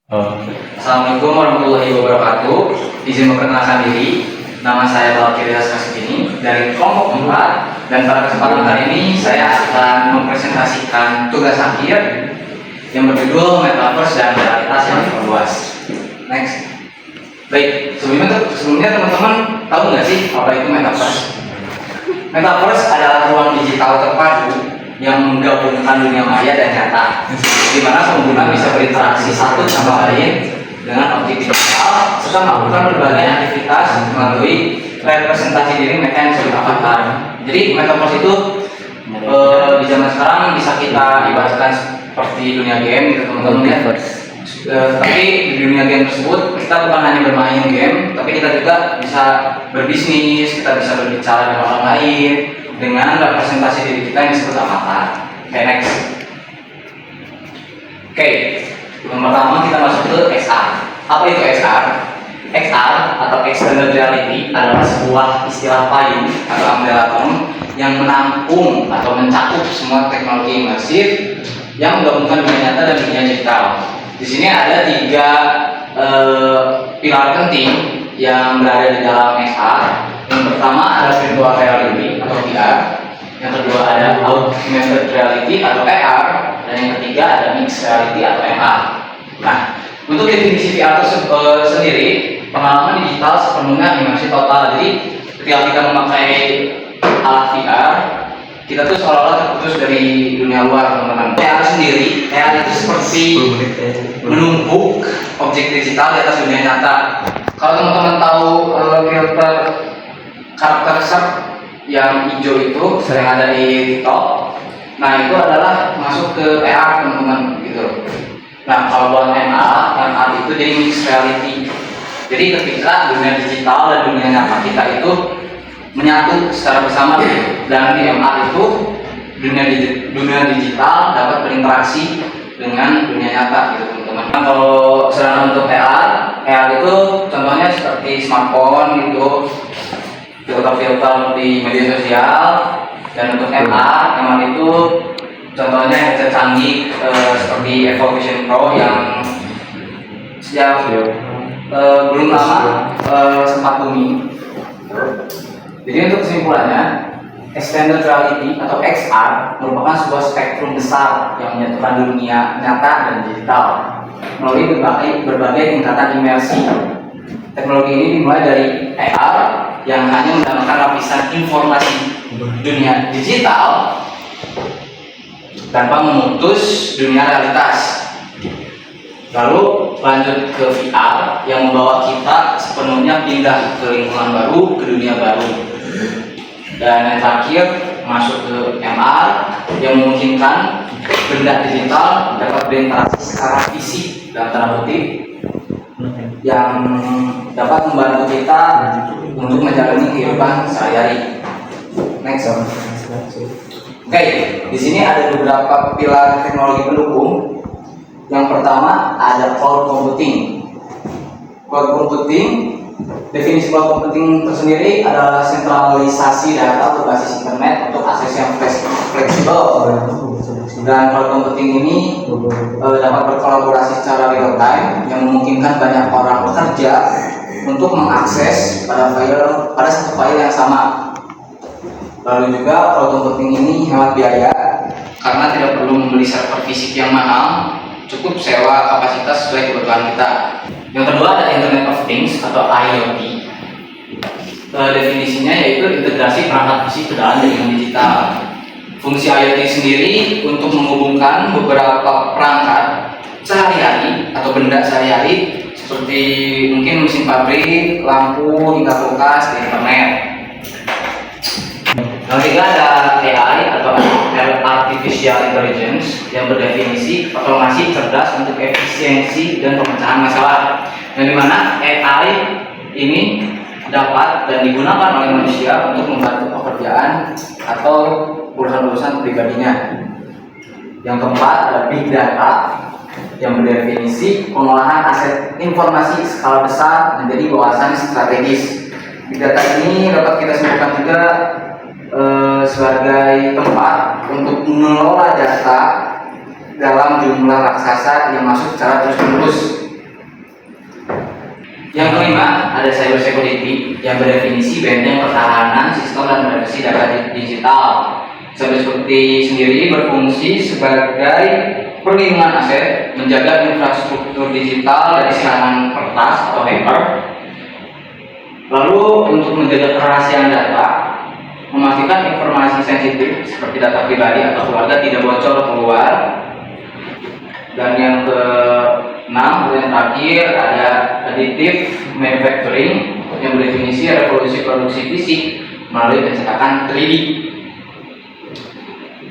Assalamualaikum warahmatullahi wabarakatuh. Izin memperkenalkan diri. Nama saya Balkir Hasasini dari kelompok 4, dan pada kesempatan kali ini saya akan mempresentasikan tugas akhir yang berjudul Metaverse dan Realitas yang Diperluas. Next. Baik, sebelumnya teman-teman tahu nggak sih apa itu Metaverse? Metaverse adalah ruang digital terpadu yang menggabungkan dunia maya dan nyata, di mana pengguna bisa berinteraksi satu sama lain dengan objek digital serta melakukan berbagai aktivitas melalui representasi diri mereka yang disebut avatar. Jadi Metaverse itu di zaman sekarang bisa kita ibaratkan seperti dunia game gitu teman-teman ya. Tapi di dunia game tersebut kita bukan hanya bermain game, tapi kita juga bisa berbisnis, kita bisa berbicara dengan orang lain dengan representasi diri kita yang disebut avatar. Oke, next. Oke, yang pertama kita masuk ke XR. Apa itu XR? XR atau Extended Reality adalah sebuah istilah payung atau umbrella term yang menampung atau mencakup semua teknologi imersif yang menggabungkan dunia nyata dan dunia digital. Di sini ada 3 pilar penting yang berada di dalam XR. Yang pertama ada virtual reality atau VR, yang kedua ada augmented reality atau AR, dan yang ketiga ada mixed reality atau MR. Nah, untuk definisi VR sendiri, pengalaman digital sepenuhnya imersi total. Jadi ketika kita memakai alat VR, kita tuh seolah-olah terputus dari dunia luar, teman-teman. AR sendiri, AR itu seperti menumpuk objek digital di atas dunia nyata. Kalau teman-teman tahu filter karakter search yang hijau itu sering ada di TikTok, nah itu adalah masuk ke AR teman-teman gitu. Nah kalau buat MR itu jadi mixed reality. Jadi ketika dunia digital dan dunia nyata kita itu menyatu secara bersama gitu. Dan di MR itu dunia digital dapat berinteraksi dengan dunia nyata gitu teman-teman. Nah, kalau sedangkan untuk AR itu contohnya seperti smartphone gitu, filter di media sosial. Dan untuk MR itu contohnya headset canggih seperti Evo Vision Pro yang sejak belum lama sempat booming. Jadi untuk kesimpulannya, Extended Reality atau XR merupakan sebuah spektrum besar yang menyatukan dunia nyata dan digital melalui berbagai tingkatan imersi. Teknologi ini dimulai dari AR yang hanya mendapatkan lapisan informasi dunia digital tanpa memutus dunia realitas. Lalu lanjut ke VR yang membawa kita sepenuhnya pindah ke lingkungan baru, ke dunia baru. Dan yang terakhir masuk ke MR yang memungkinkan benda digital dapat berinteraksi secara fisik dan tanda kutip yang dapat membantu kita untuk menjalani kehidupan sehari-hari. Next. Oke, di sini ada beberapa pilar teknologi pendukung. Yang pertama ada cloud computing. Cloud computing, definisi cloud computing tersendiri adalah sentralisasi data berbasis internet untuk akses yang fleksibel. Dan cloud computing ini dapat berkolaborasi secara real time yang memungkinkan banyak orang bekerja untuk mengakses pada satu file yang sama. Lalu juga cloud computing ini hemat biaya karena tidak perlu membeli server fisik yang mahal, cukup sewa kapasitas sesuai kebutuhan kita. Yang kedua ada Internet of Things atau IoT. Definisinya yaitu integrasi perangkat fisik ke dalam jaringan digital. Fungsi IoT sendiri untuk menghubungkan beberapa perangkat sehari-hari atau benda sehari-hari seperti mungkin mesin pabrik, lampu, hingga kulkas, dan internet. Yang ketiga ada AI atau Artificial Intelligence yang berdefinisi otomasi cerdas untuk efisiensi dan pemecahan masalah. Yang dimana AI ini dapat dan digunakan oleh manusia untuk membantu pekerjaan atau urusan-urusan pribadinya. Yang keempat ada Big Data yang berdefinisi pengolahan aset informasi skala besar menjadi wawasan strategis. Big Data ini dapat kita sebutkan juga sebagai tempat untuk mengelola data dalam jumlah raksasa yang masuk secara terus-menerus Yang kelima ada cyber security yang berdefinisi benteng pertahanan sistem dan privasi data digital. Cyber security sendiri berfungsi sebagai perlindungan aset, menjaga infrastruktur digital dari serangan peretas atau hacker. Lalu untuk menjaga kerahasiaan data, memastikan informasi sensitif seperti data pribadi atau keluarga tidak bocor keluar. Dan yang keenam, yang terakhir ada additive manufacturing yang berdefinisi revolusi produksi fisik melalui pencetakan 3D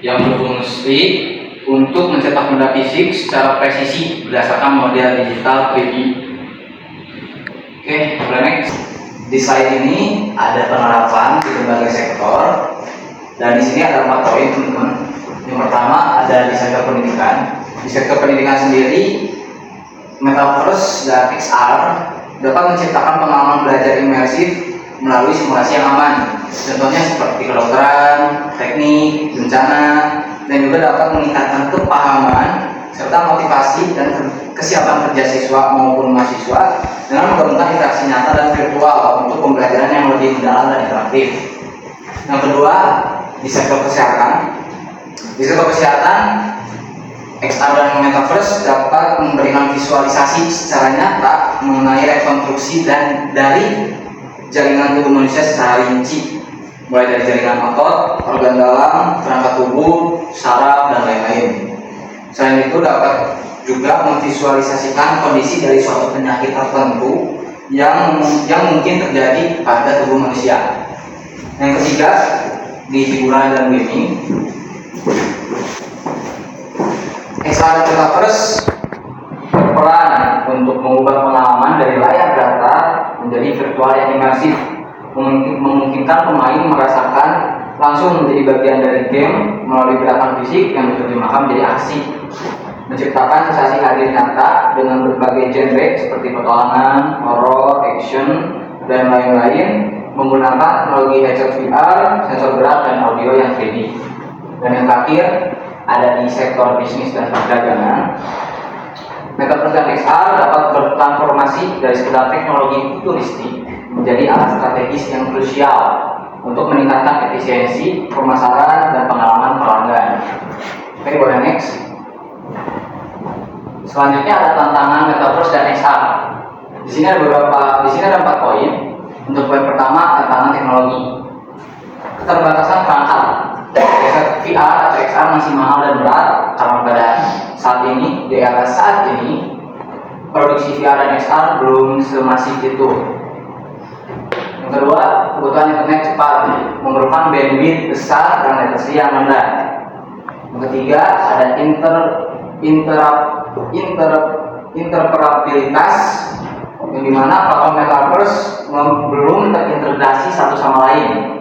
yang berfungsi untuk mencetak benda fisik secara presisi berdasarkan model digital 3D. Oke, next. Di slide ini ada penerapan di berbagai sektor dan di sini ada 4 poin, teman-teman. Yang pertama ada di sektor pendidikan. Di sektor pendidikan sendiri, Metaverse dan XR dapat menciptakan pengalaman belajar imersif melalui simulasi yang aman. Contohnya seperti kedokteran, teknik, bencana, dan juga dapat meningkatkan kepahaman serta motivasi dan kesiapan kerja siswa maupun mahasiswa dengan menggabungkan interaksi nyata dan virtual untuk pembelajaran yang lebih mendalam dan interaktif. Yang kedua, di sektor kesehatan. Di sektor kesehatan, XR dan Metaverse dapat memberikan visualisasi secara nyata mengenai rekonstruksi dan dari jaringan tubuh manusia secara rinci, mulai dari jaringan otot, organ dalam, perangkat tubuh, saraf, dan lain-lain. Selain itu dapat juga memvisualisasikan kondisi dari suatu penyakit tertentu yang mungkin terjadi pada tubuh manusia. Yang ketiga, di hiburan dan gaming, XR dan Metaverse berperan untuk mengubah pengalaman dari layar data menjadi virtual yang imersif, memungkinkan pemain merasakan langsung menjadi bagian dari game melalui gerakan fisik yang diterjemahkan menjadi aksi, menciptakan sensasi hadir nyata dengan berbagai genre seperti petualangan, horor, action, dan lain-lain menggunakan teknologi headset VR, sensor gerak, dan audio yang 3D. Dan yang terakhir ada di sektor bisnis dan perdagangan. Metaverse dan XR dapat bertransformasi dari sekedar teknologi futuristik menjadi alat strategis yang krusial untuk meningkatkan efisiensi, pemasaran, dan pengalaman pelanggan. Oke, boleh next. Selanjutnya ada tantangan Metaverse dan XR. Di sini ada 4 poin. Untuk poin pertama, tantangan teknologi. Keterbatasan perangkat. VR atau XR masih mahal dan berat karena pada saat ini, di era saat ini, produksi VR dan XR belum semasif itu. Yang kedua, kebutuhan internet cepat memerlukan bandwidth besar dan latency yang rendah. Yang ketiga, ada interoperabilitas yang dimana platform Metaverse belum terintegrasi satu sama lain.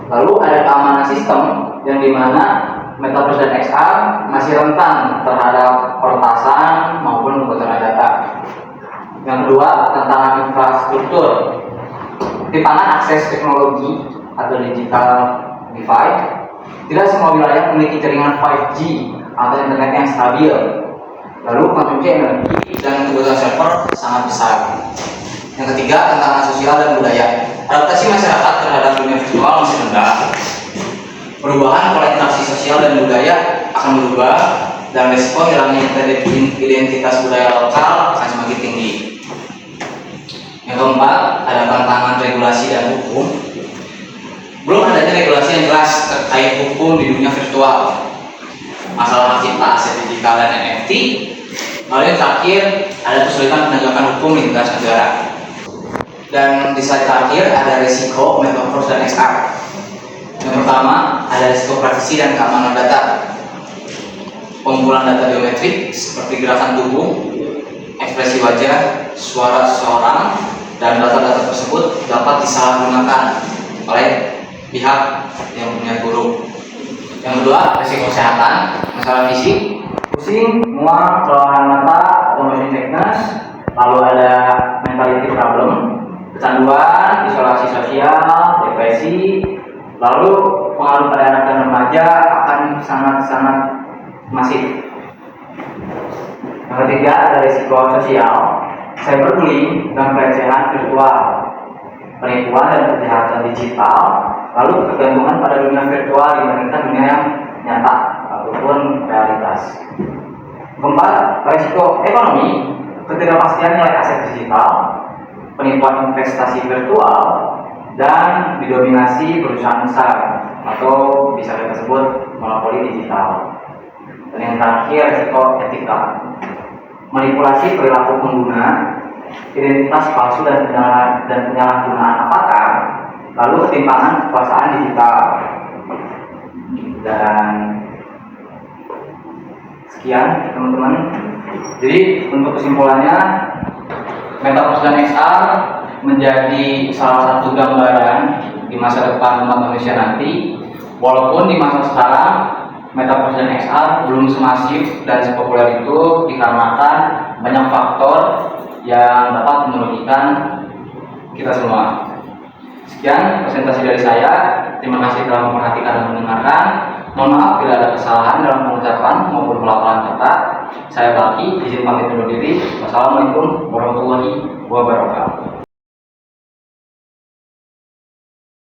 Lalu ada keamanan sistem yang dimana Metaverse dan XR masih rentan terhadap peretasan maupun kebocoran data. Yang kedua, tantangan infrastruktur. Ketimpangan akses teknologi atau digital divide. Tidak semua wilayah memiliki jaringan 5G atau internet yang stabil. Lalu konsumsi energi dan kebutuhan server sangat besar. Yang ketiga, tantangan sosial dan budaya. Adaptasi masyarakat terhadap dunia virtual masih rendah. Perubahan pola interaksi sosial dan budaya akan berubah dan risiko hilangnya identitas budaya lokal akan semakin tinggi. Yang keempat, ada tantangan regulasi dan hukum. Belum adanya regulasi yang jelas terkait hukum di dunia virtual. Masalah hak cipta, aset digital, dan NFT. Lalu yang terakhir, ada kesulitan penegakan hukum di lintas negara. Dan di slide terakhir ada risiko Metaverse dan XR. Yang pertama, ada risiko privasi dan keamanan data. Pengumpulan data biometrik seperti gerakan tubuh, ekspresi wajah, suara seseorang, dan data-data tersebut dapat disalahgunakan oleh pihak yang punya guru. Yang kedua, risiko kesehatan, masalah fisik, pusing, mual, kelelahan mata, atau motion sickness. Lalu ada mentality problem, kecanduan, isolasi sosial, depresi. Lalu pengaruh pada anak dan remaja akan sangat-sangat masif. Yang ketiga ada risiko sosial cyberbullying dan pelecehan virtual, penipuan dan kejahatan digital, lalu ketergantungan pada dunia virtual dibandingkan dunia yang nyata ataupun realitas. Keempat, risiko ekonomi, ketidakpastian nilai aset digital, penipuan investasi virtual, dan didominasi perusahaan besar atau bisa kita sebut monopoli digital. Dan yang terakhir, risiko etika, manipulasi perilaku pengguna, identitas palsu dan penyalahgunaan avatar, lalu ketimpangan kekuasaan digital. Dan sekian teman-teman. Jadi untuk kesimpulannya, Metaverse dan XR menjadi salah satu gambaran di masa depan umat manusia nanti. Walaupun di masa sekarang Metaverse dan XR belum semasif dan sepopuler itu dikarenakan banyak faktor yang dapat merugikan kita semua. Sekian presentasi dari saya. Terima kasih telah memperhatikan dan mendengarkan. Mohon maaf bila ada kesalahan dalam pengucapan maupun pelafalan kata. Saya Baki, izin pamit undur diri. Wassalamualaikum warahmatullahi wabarakatuh.